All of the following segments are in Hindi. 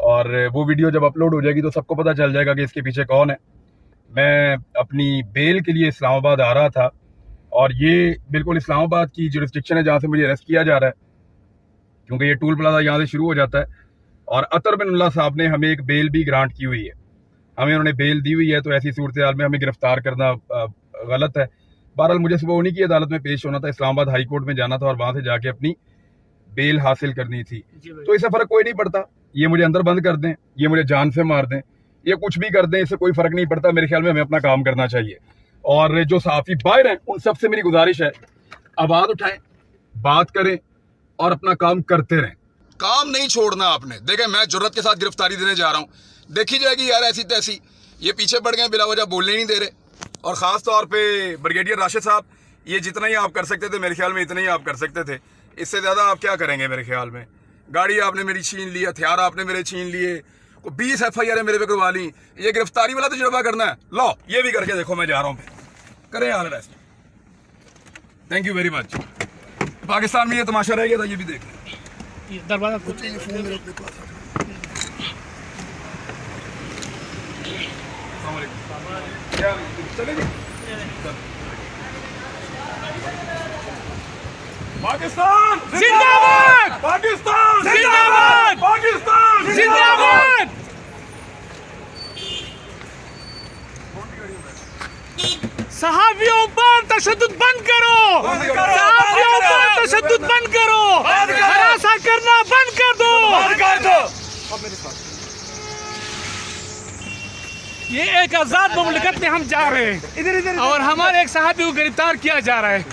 और वो वीडियो जब अपलोड हो जाएगी तो सबको पता चल जाएगा कि इसके पीछे कौन है। मैं अपनी बेल के लिए इस्लामाबाद आ रहा था और ये बिल्कुल इस्लामाबाद की जुरिस्डिक्शन है जहाँ से मुझे अरेस्ट किया जा रहा है, क्योंकि ये टूल प्लाजा यहाँ से शुरू हो जाता है। और अतर बिन उल्लाह साहब ने हमें एक बेल भी ग्रांट की हुई है, हमें उन्होंने बेल दी हुई है, तो ऐसी सूरत हाल में हमें गिरफ्तार करना गलत है। बहरहाल मुझे सुबह उन्हीं की अदालत में पेश होना था, इस्लामाबाद हाई कोर्ट में जाना था और वहां से जाके अपनी बेल हासिल करनी थी। तो इससे फर्क कोई नहीं पड़ता, ये मुझे अंदर बंद कर दें, ये मुझे जान से मार दें, ये कुछ भी कर दें, इससे कोई फर्क नहीं पड़ता। मेरे ख्याल में हमें अपना काम करना चाहिए। और जो सहाफी बाहर हैं उन सबसे मेरी गुजारिश है, आवाज उठाएं, बात करें और अपना काम करते रहें। काम नहीं छोड़ना आपने। देखें, मैं जुर्रत के साथ गिरफ्तारी देने जा रहा हूं, देखी जाएगी यार ऐसी तैसी। ये पीछे पड़ गए, बिला वजह बोलने नहीं दे रहे। और खास तौर पे ब्रिगेडियर राशिद साहब, ये जितना ही आप कर सकते थे मेरे ख्याल में इतना ही आप कर सकते थे, इससे ज्यादा आप क्या करेंगे मेरे ख्याल में। गाड़ी आपने मेरी छीन ली, हथियार आपने मेरे छीन लिए, 20 FIR मेरे पे करवा ली, ये गिरफ्तारी वाला तजुर्बा करना है, लो ये भी करके देखो। मैं जा रहा हूँ, करें यार arrest. Thank you very much. Pakistan में ये तमाशा रह गया था, ये भी देख दरवाजा कुछ चलेगी। पाकिस्तान जिंदाबाद, पाकिस्तान जिंदाबाद, पाकिस्तान जिंदाबाद। सहाबियों पर तशद्दुद बंद करो, सहाबियों पर तशद्दुद बंद करो, हरासा करना बंद कर दो। ये एक आजाद मुमलिकत में हम जा रहे हैं, इधर और हमारे एक सहाबी को गिरफ्तार किया जा रहा है।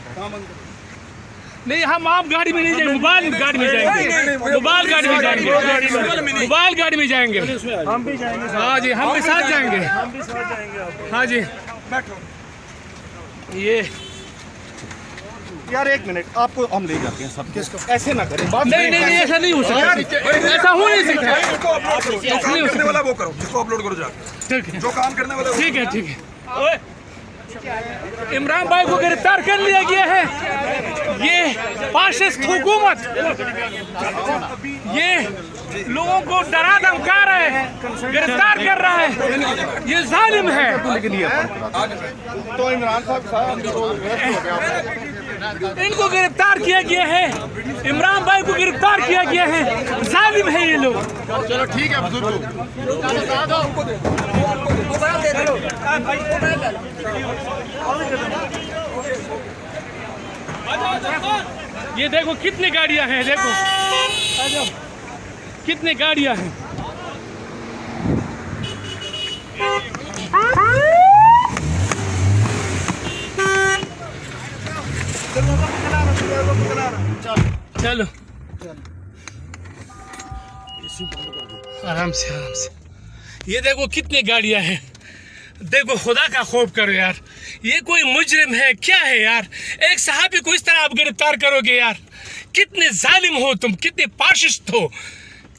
नहीं, हम आप गाड़ी में नहीं जाएंगे, मोबाइल गाड़ी में जाएंगे, मोबाइल गाड़ी में जाएंगे, मोबाइल गाड़ी में जाएंगे, हम भी जाएंगे। हाँ जी, हम भी साथ जाएंगे। हम भी साथ जाएंगे। हाँ जी, ये यार एक मिनट, आपको हम ले जाते हैं सब। किसको? ऐसे ना करें, नहीं नहीं नहीं, ऐसा नहीं हो सकता, ऐसा हो नहीं सकता। जो काम करने वाला वो करो, जिसको अपलोड करो जाके, ठीक है, जो काम करने वाला ठीक है, ठीक है। इमरान भाई को गिरफ्तार कर लिया गया है। ये फाशिस्ट हुकूमत, ये लोगों को डरा धमका रहा है, गिरफ्तार कर रहा है, ये जालिम है। तो इमरान साहब इनको गिरफ्तार किया गया है, इमरान भाई को गिरफ्तार किया गया है, जालिम है ये लोग। चलो ठीक है बुजुर्ग, ये देखो कितनी गाड़ियां हैं, देखो कितनी गाड़ियां हैं। चलो आराम से, आराम से। ये देखो कितनी गाड़ियां हैं, देखो खुदा का खौफ करो यार, ये कोई मुजरिम है क्या है यार? एक सहाबी को इस तरह आप गिरफ्तार करोगे यार? कितने जालिम हो तुम, कितने फाशिस्ट हो,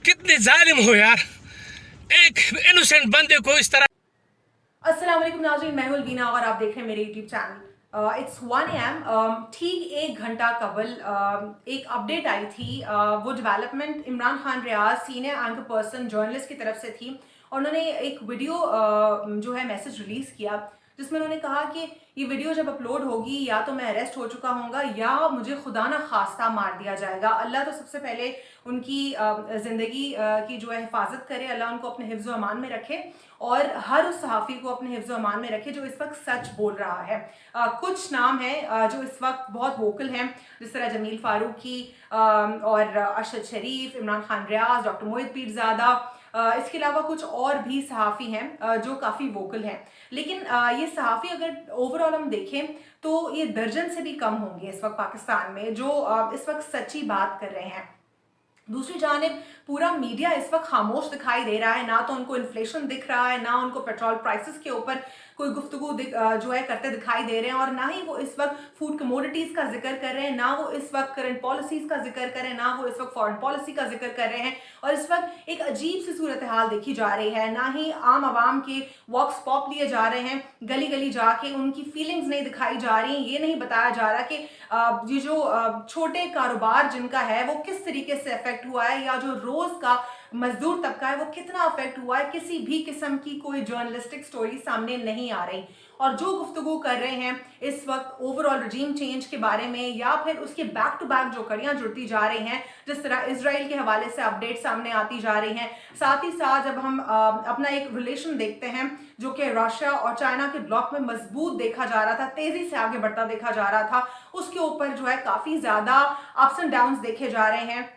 कितने जालिम हो यार, एक इनोसेंट बंदे को इस तरह। अस्सलाम वालेकुम नाज़रीन, मैं हूं अलवीना और आप देख रहे हैं मेरे यूट्यूब चैनल। It's 1 AM। ठीक 1 घंटा कबल एक अपडेट आई थी। वो डेवलपमेंट इमरान खान रियाज, सीनियर एंकर पर्सन, जर्नलिस्ट की तरफ से थी और उन्होंने एक वीडियो जो है मैसेज रिलीज़ किया जिसमें उन्होंने कहा कि ये वीडियो जब अपलोड होगी या तो मैं अरेस्ट हो चुका हूँगा या मुझे खुदा ना खास्ता मार दिया जाएगा। अल्लाह तो सबसे पहले उनकी ज़िंदगी की जो है हिफाजत करे, अल्लाह उनको अपने हिफ्ज़ अमान में रखे और हर उस सहाफ़ी को अपने हिफ्ज़ अमान में रखे जो इस वक्त सच बोल रहा है। कुछ नाम हैं जो इस वक्त बहुत वोकल हैं, जिस तरह जमील फारूकी और अरशद शरीफ, इमरान खान रियाज, डॉक्टर मोहित पीरज़ादा, इसके अलावा कुछ और भी सहाफ़ी हैं जो काफ़ी वोकल हैं। लेकिन ये सहाफ़ी अगर ओवरऑल हम देखें तो ये दर्जन से भी कम होंगे इस वक्त पाकिस्तान में जो इस वक्त सच्ची बात कर रहे हैं। दूसरी जानिब पूरा मीडिया इस वक्त खामोश दिखाई दे रहा है, ना तो उनको इन्फ्लेशन दिख रहा है, ना उनको पेट्रोल प्राइसेस के ऊपर कोई गुफ्तगू जो है करते दिखाई दे रहे हैं और ना ही वो इस वक्त फूड कमोडिटीज़ का जिक्र कर रहे हैं, ना वो इस वक्त करंट पॉलिसीज़ का जिक्र कर रहे हैं, ना वो इस वक्त फॉरेन पॉलिसी का जिक्र कर रहे हैं। और इस वक्त एक अजीब सी सूरत हाल देखी जा रही है, ना ही आम आवाम के वॉक्स पॉप लिए जा रहे हैं, गली गली जाके उनकी फीलिंग्स नहीं दिखाई जा रही, ये नहीं बताया जा रहा कि ये जो छोटे कारोबार जिनका है वो किस तरीके से अफेक्ट हुआ है या जो रोज़ का मजदूर तबका है वो कितना अफेक्ट हुआ है, किसी भी किस्म की कोई जर्नलिस्टिक स्टोरी सामने नहीं आ रही। और जो गुफ्तगू कर रहे हैं इस वक्त ओवरऑल रजीम चेंज के बारे में या फिर उसके बैक टू बैक जो कड़ियां जुड़ती जा रही हैं, जिस तरह इजराइल के हवाले से अपडेट सामने आती जा रही हैं, साथ ही साथ जब हम अपना एक रिलेशन देखते हैं जो कि रशिया और चाइना के ब्लॉक में मजबूत देखा जा रहा था, तेजी से आगे बढ़ता देखा जा रहा था, उसके ऊपर जो है काफी ज्यादा अप्स एंड डाउन्स देखे जा रहे हैं।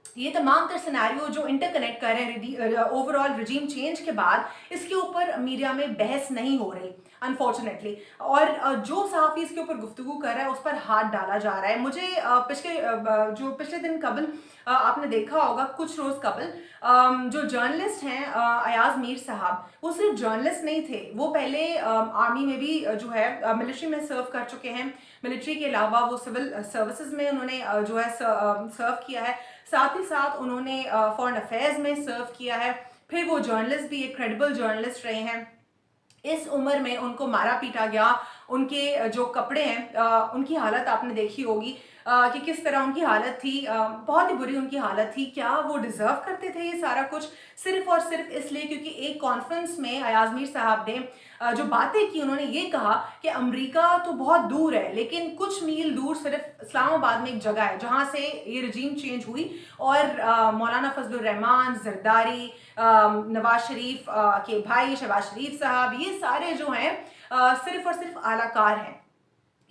ये तमाम तर सिनेरियो जो इंटरकनेक्ट कर रहे हैं ओवरऑल रजीम चेंज के बाद, इसके ऊपर मीडिया में बहस नहीं हो रही अनफॉर्चुनेटली। और जो सहाफ़ी इसके ऊपर गुफ्तगू कर रहा है उस पर हाथ डाला जा रहा है। मुझे पिछले दिन कबल आपने देखा होगा, कुछ रोज़ कबल जो जर्नलिस्ट हैं अयाज मीर साहब, वो सिर्फ जर्नलिस्ट नहीं थे, वो पहले आर्मी में भी जो है मिलिट्री में सर्व कर चुके हैं। मिलिट्री के अलावा वो सिविल सर्विसेज में उन्होंने जो है सर्व किया है, साथ ही साथ उन्होंने फॉरेन अफेयर्स में सर्व किया है, फिर वो जर्नलिस्ट भी एक क्रेडिबल जर्नलिस्ट रहे हैं। इस उम्र में उनको मारा पीटा गया, उनके जो कपड़े हैं उनकी हालत आपने देखी होगी कि किस तरह उनकी हालत थी, बहुत ही बुरी उनकी हालत थी। क्या वो डिजर्व करते थे ये सारा कुछ? सिर्फ और सिर्फ इसलिए क्योंकि एक कॉन्फ्रेंस में अयाज मीर साहब ने जो बातें की, उन्होंने ये कहा कि अमेरिका तो बहुत दूर है, लेकिन कुछ मील दूर सिर्फ इस्लामाबाद में एक जगह है जहाँ से ये रजीम चेंज हुई और मौलाना फजलुर रहमान, जरदारी, नवाज शरीफ के भाई शहबाज शरीफ साहब, ये सारे जो हैं सिर्फ और सिर्फ आलाकार हैं,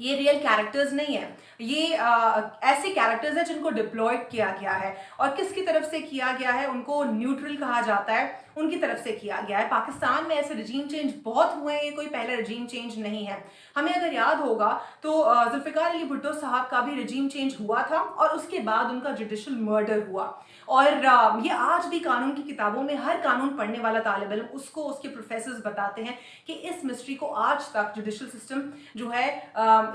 ये रियल कैरेक्टर्स नहीं है। ये ऐसे कैरेक्टर्स हैं जिनको डिप्लॉयड किया गया है, और किसकी तरफ से किया गया है? उनको न्यूट्रल कहा जाता है, उनकी तरफ से किया गया है। पाकिस्तान में ऐसे रजीम चेंज बहुत हुए हैं, ये कोई पहला रजीम चेंज नहीं है। हमें अगर याद होगा तो जुल्फ़िकार अली भुट्टो साहब का भी रजीम चेंज हुआ था और उसके बाद उनका जुडिशल मर्डर हुआ। और ये आज भी कानून की किताबों में हर कानून पढ़ने वाला तालिब इल्म उसको उसके प्रोफेसर्स बताते हैं कि इस मिस्ट्री को आज तक जुडिशल सिस्टम जो है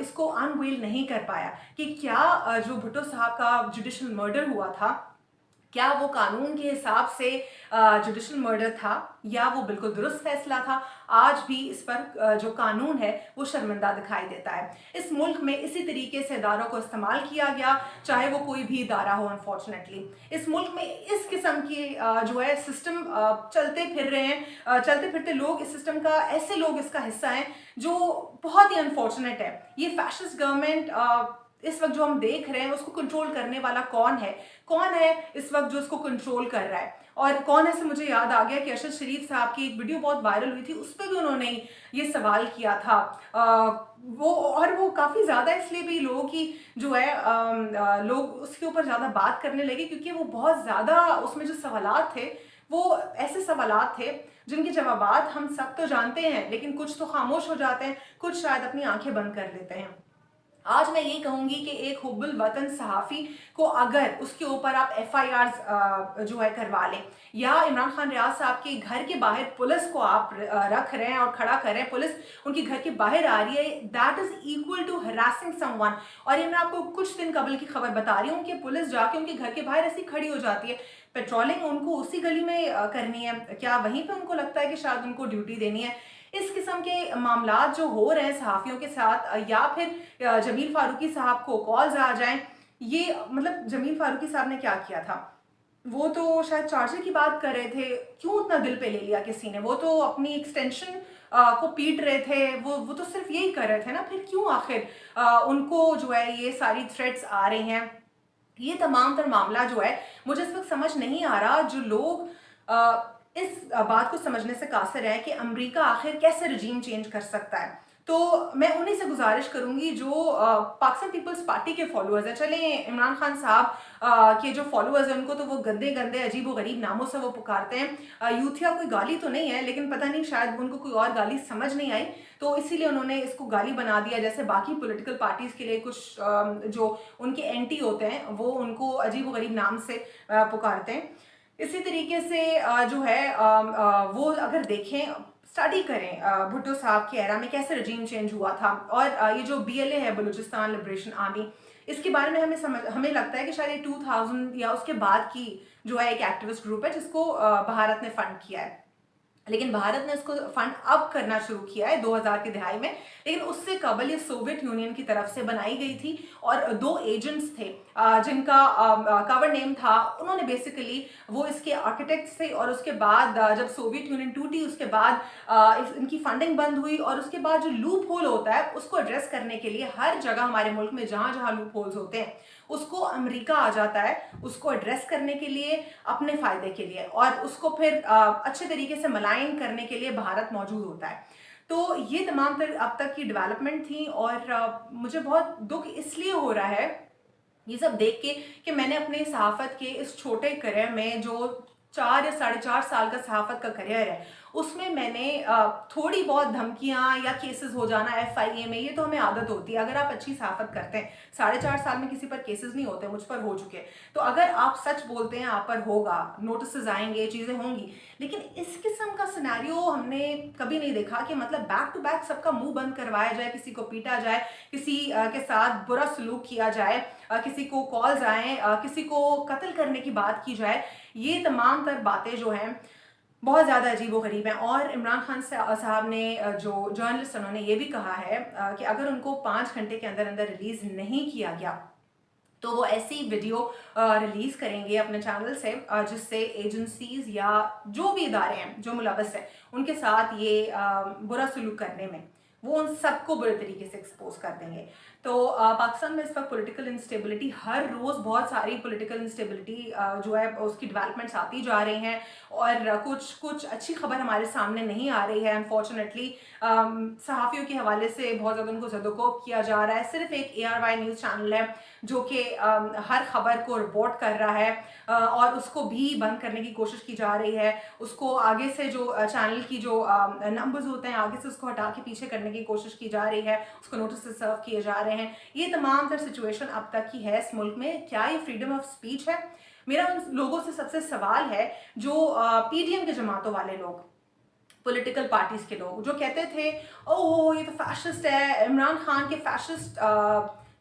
इसको अनवेल नहीं कर पाया कि क्या जो भुट्टो साहब का जुडिशल मर्डर हुआ था, क्या वो कानून के हिसाब से जुडिशल मर्डर था या वो बिल्कुल दुरुस्त फैसला था। आज भी इस पर जो कानून है वो शर्मिंदा दिखाई देता है। इस मुल्क में इसी तरीके से इदारों को इस्तेमाल किया गया, चाहे वो कोई भी इदारा हो। अनफॉर्चुनेटली इस मुल्क में इस किस्म की जो है सिस्टम चलते फिर रहे हैं, चलते फिरते लोग इस सिस्टम का, ऐसे लोग इसका हिस्सा हैं जो बहुत ही अनफॉर्चुनेट है। ये फैशिस्ट गवर्नमेंट इस वक्त जो हम देख रहे हैं उसको कंट्रोल करने वाला कौन है इस वक्त जो उसको कंट्रोल कर रहा है? और कौन है? से मुझे याद आ गया कि अरशद शरीफ साहब की एक वीडियो बहुत वायरल हुई थी, उस पर भी उन्होंने ये सवाल किया था। वो काफ़ी ज़्यादा इसलिए भी लोगों की जो है लोग उसके ऊपर ज़्यादा बात करने लगे क्योंकि वो बहुत ज़्यादा उसमें जो सवालात थे वो ऐसे सवालात थे जिनके जवाबात हम सब तो जानते हैं, लेकिन कुछ तो खामोश हो जाते हैं, कुछ शायद अपनी आंखें बंद कर लेते हैं। आज मैं ये कहूंगी कि एक हुब्बुल वतन सहाफ़ी को अगर उसके ऊपर आप FIRs जो है करवा लें, या इमरान खान रियाज साहब के घर के बाहर पुलिस को आप रख रहे हैं और खड़ा कर रहे हैं, पुलिस उनके घर के बाहर आ रही है, that is equal to harassing someone. और ये मैं आपको कुछ दिन कबल की खबर बता रही हूँ कि पुलिस जाके उनके घर के बाहर ऐसी खड़ी हो जाती है। पेट्रोलिंग उनको उसी गली में करनी है, क्या वहीं पर उनको लगता है कि शायद उनको ड्यूटी देनी है? इस किस्म के मामलात जो हो रहे हैं सहाफ़ियों के साथ, या फिर जमील फारूकी साहब को कॉल्स आ जाएं, ये मतलब जमील फारूकी साहब ने क्या किया था? वो तो शायद चार्जर की बात कर रहे थे, क्यों इतना दिल पे ले लिया किसी ने? वो तो अपनी एक्सटेंशन को पीट रहे थे, वो तो सिर्फ यही कर रहे थे ना, फिर क्यों आखिर उनको जो है ये सारी थ्रेट्स आ रहे हैं? ये तमाम तर मामला जो है मुझे इस वक्त समझ नहीं आ रहा। जो लोग इस बात को समझने से कासिर है कि अमेरिका आखिर कैसे रजीम चेंज कर सकता है, तो मैं उन्हीं से गुजारिश करूंगी जो पाकिस्तान पीपल्स पार्टी के फॉलोअर्स हैं। चले इमरान खान साहब के जो फॉलोअर्स हैं उनको तो वो गंदे गंदे अजीब व गरीब नामों से वो पुकारते हैं। यूथिया कोई गाली तो नहीं है, लेकिन पता नहीं शायद उनको कोई और गाली समझ नहीं आई, तो इसीलिए उन्होंने इसको गाली बना दिया। जैसे बाकी पॉलिटिकल पार्टीज के लिए कुछ जो उनके एंटी होते हैं वो उनको अजीब व गरीब नाम से पुकारते हैं। इसी तरीके से जो है वो अगर देखें, स्टडी करें भुट्टो साहब के एरा में कैसे रजीम चेंज हुआ था, और ये जो BLA है बलूचिस्तान लिबरेशन आर्मी, इसके बारे में हमें लगता है कि शायद ये 2000 या उसके बाद की जो है एक एक्टिविस्ट ग्रुप है जिसको भारत ने फंड किया है। लेकिन भारत ने इसको फंड अब करना शुरू किया है 2000 की दहाई में, लेकिन उससे कबल ये सोवियत यूनियन की तरफ से बनाई गई थी और 2 एजेंट्स थे जिनका कवर नेम था। उन्होंने बेसिकली वो इसके आर्किटेक्ट्स थे और उसके बाद जब सोवियत यूनियन टूटी उसके बाद इनकी फंडिंग बंद हुई और उसके बाद जो लूप होल होता है उसको एड्रेस करने के लिए हर जगह हमारे मुल्क में जहां जहां लूप होल्स होते हैं उसको अमेरिका आ जाता है उसको एड्रेस करने के लिए अपने फायदे के लिए, और उसको फिर अच्छे तरीके से मलाइन करने के लिए भारत मौजूद होता है। तो ये तमाम अब तक की डेवलपमेंट थी और मुझे बहुत दुख इसलिए हो रहा है ये सब देख के कि मैंने अपने सहाफत के इस छोटे करियर में जो 4 या 4.5 साल का सहाफत का करियर है उसमें मैंने थोड़ी बहुत धमकियां या केसेस हो जाना FIA में, ये तो हमें आदत होती है। अगर आप अच्छी सहाफत करते हैं 4.5 साल में किसी पर केसेस नहीं होते, मुझ पर हो चुके। तो अगर आप सच बोलते हैं आप पर होगा, नोटिस आएंगे, चीज़ें होंगी। लेकिन इस किस्म का सिनेरियो हमने कभी नहीं देखा कि मतलब बैक टू बैक सबका मुंह बंद करवाया जाए, किसी को पीटा जाए, किसी के साथ बुरा सलूक किया जाए, किसी को कॉल्स आए, किसी को कत्ल करने की बात की जाए। ये तमाम तर बातें जो हैं बहुत ज़्यादा अजीब व गरीब हैं। और इमरान खान साहब ने जो जर्नलिस्ट उन्होंने ये भी कहा है कि अगर उनको 5 घंटे के अंदर अंदर रिलीज़ नहीं किया गया तो वो ऐसी वीडियो रिलीज़ करेंगे अपने चैनल से जिससे एजेंसीज या जो भी इदारे हैं जो मुलव्वस हैं उनके साथ ये बुरा सलूक करने में वो उन सबको बुरे तरीके से एक्सपोज कर देंगे। तो पाकिस्तान में इस वक्त पॉलिटिकल इंस्टेबिलिटी, हर रोज़ बहुत सारी पॉलिटिकल इंस्टेबिलिटी जो है उसकी डेवलपमेंट्स आती जा रही हैं और कुछ अच्छी खबर हमारे सामने नहीं आ रही है अनफॉर्चुनेटली। सहाफ़ियों के हवाले से बहुत ज़्यादा उनको ज़दोकोब किया जा रहा है। सिर्फ एक ARY न्यूज़ चैनल है जो कि हर खबर को रिपोर्ट कर रहा है और उसको भी बंद करने की कोशिश की जा रही है। उसको आगे से जो चैनल की जो नंबर्स होते हैं आगे से उसको हटा के पीछे करने की कोशिश की जा रही है, उसको नोटिस सर्व किए जा रहे हैं। ये तमाम तर सिचुएशन अब तक की है इस मुल्क में। क्या ये फ्रीडम ऑफ स्पीच है? मेरा उन लोगों से सबसे सवाल है जो PDM के जमातों वाले लोग, पॉलिटिकल पार्टीज के लोग जो कहते थे ओह ये तो फैशिस्ट है, इमरान खान के फैशिस्ट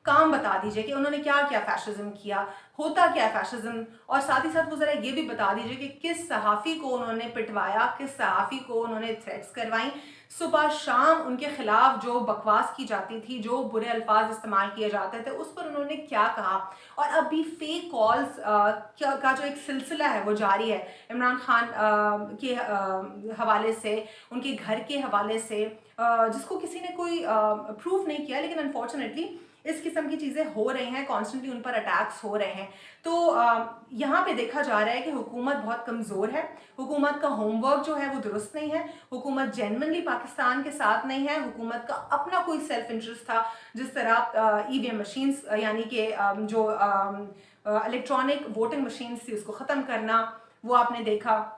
काम बता दीजिए कि उन्होंने क्या क्या फैशिज्म किया, होता क्या है फैशिज्म, और साथ ही साथ वो ज़रा ये भी बता दीजिए कि किस सहाफ़ी को उन्होंने पिटवाया, किस सहाफ़ी को उन्होंने थ्रेट्स करवाई, सुबह शाम उनके खिलाफ जो बकवास की जाती थी, जो बुरे अल्फाज इस्तेमाल किए जाते थे, उस पर उन्होंने क्या कहा। और अभी फेक कॉल्स का जो एक सिलसिला है वो जारी है इमरान खान के हवाले से, उनके घर के हवाले से, जिसको किसी ने कोई प्रूफ नहीं किया, लेकिन अनफॉर्चुनेटली इस किस्म की चीज़ें हो रही हैं, कॉन्स्टेंटली उन पर अटैक्स हो रहे हैं। तो यहाँ पे देखा जा रहा है कि हुकूमत बहुत कमज़ोर है, हुकूमत का होमवर्क जो है वो दुरुस्त नहीं है, हुकूमत जेन्युइनली पाकिस्तान के साथ नहीं है, हुकूमत का अपना कोई सेल्फ इंटरेस्ट था। जिस तरह EVM मशीन्स यानी कि जो इलेक्ट्रॉनिक वोटिंग मशीन्स थी उसको ख़त्म करना, वो आपने देखा,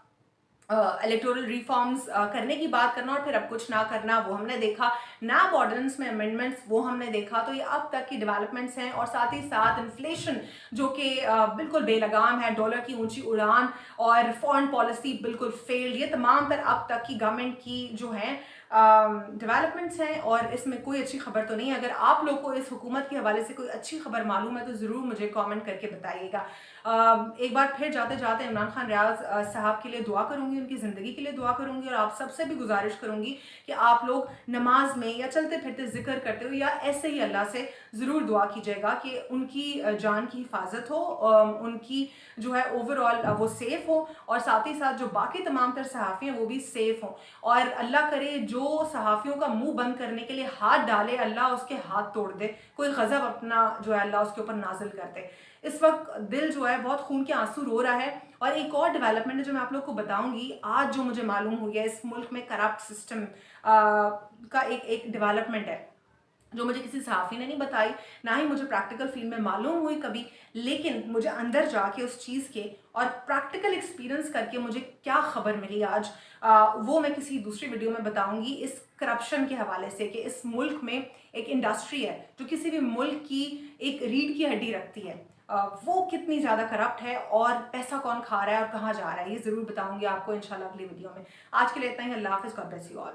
इलेक्टोरल रिफॉर्म्स करने की बात करना और फिर अब कुछ ना करना, वो हमने देखा, नैब ऑर्डिनेंस में अमेंडमेंट्स वो हमने देखा। तो ये अब तक की डेवलपमेंट्स हैं और साथ ही साथ इन्फ्लेशन जो कि बिल्कुल बेलगाम है, डॉलर की ऊंची उड़ान और फॉरेन पॉलिसी बिल्कुल फेल्ड, ये तमाम तर अब तक की गवर्नमेंट की जो हैं डेवलपमेंट्स हैं और इसमें कोई अच्छी खबर तो नहीं है। अगर आप लोग को इस हुकूमत के हवाले से कोई अच्छी खबर मालूम है तो ज़रूर मुझे कमेंट करके बताइएगा। एक बार फिर जाते जाते इमरान खान रियाज साहब के लिए दुआ करूंगी, उनकी ज़िंदगी के लिए दुआ करूंगी और आप सबसे भी गुजारिश करूंगी कि आप लोग नमाज में या चलते फिरते जिक्र करते हो या ऐसे ही अल्लाह से ज़रूर दुआ कीजिएगा कि उनकी जान की हिफाजत हो, उनकी जो है ओवरऑल वो सेफ़ हो और साथ ही साथ जो बाकी तमाम तर सहाफ़ी हैं वो भी सेफ़ हों। और अल्लाह करे जो सहाफ़ियों का मुंह बंद करने के लिए हाथ डाले अल्लाह उसके हाथ तोड़ दे, कोई गज़ब अपना जो है अल्लाह उसके ऊपर नाजिल कर दे। इस वक्त दिल जो है बहुत खून के आंसू रो रहा है। और एक और डेवलपमेंट है जो मैं आप लोग को बताऊंगी आज, जो मुझे मालूम हुई है इस मुल्क में करप्ट सिस्टम का एक डेवलपमेंट है जो मुझे किसी सहाफ़ी ने नहीं बताई, ना ही मुझे प्रैक्टिकल फील्ड में मालूम हुई कभी, लेकिन मुझे अंदर जाके उस चीज़ के और प्रैक्टिकल एक्सपीरियंस करके मुझे क्या खबर मिली आज, वो मैं किसी दूसरी वीडियो में बताऊंगी इस करप्शन के हवाले से कि इस मुल्क में एक इंडस्ट्री है जो किसी भी मुल्क की एक रीढ़ की हड्डी रखती है, वो कितनी ज़्यादा करप्ट है और पैसा कौन खा रहा है और कहाँ जा रहा है, ये ज़रूर बताऊंगी आपको इंशाल्लाह अगली वीडियो में। आज के लिए इतना ही। अल्लाह हाफ़िज़, गॉड ब्लेस यू ऑल।